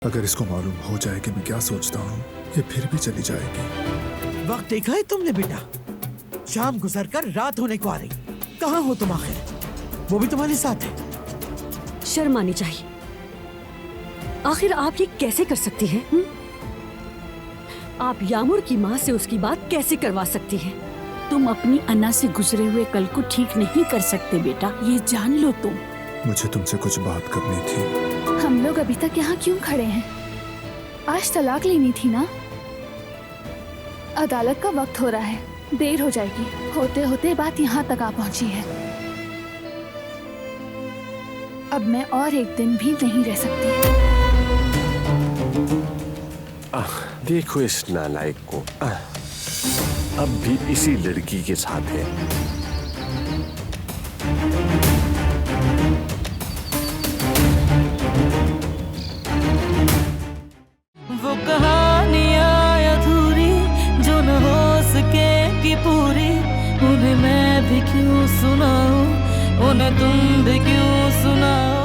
अगर इसको मालूम हो जाए कि मैं क्या सोचता हूँ, ये फिर भी चली जाएगी। वक्त देखा है तुमने बेटा? शाम गुजर कर रात होने को आ रही। कहाँ हो तुम आखिर? वो भी तुम्हारे साथ है। शर्म आनी चाहिए। आखिर आप ये कैसे कर सकती हैं? आप यामुर की माँ से उसकी बात कैसे करवा सकती हैं? तुम अपनी अन्ना से गुजरे हुए कल को ठीक नहीं कर सकते बेटा, ये जान लो तुम। मुझे तुमसे कुछ बात करनी थी। हम लोग अभी तक यहाँ क्यों खड़े हैं? आज तलाक लेनी थी ना? अदालत का वक्त हो रहा है, देर हो जाएगी। होते होते बात यहाँ तक आ पहुँची है। अब मैं और एक दिन भी नहीं रह सकती। देखो इस नालायक को, अब भी इसी लड़की के साथ है। वो कहानियाँ अधूरी जो न हो सकेगी पूरी, उन्हें मैं भी क्यों सुनाऊं, उन्हें तुम भी क्यों सुनाओ।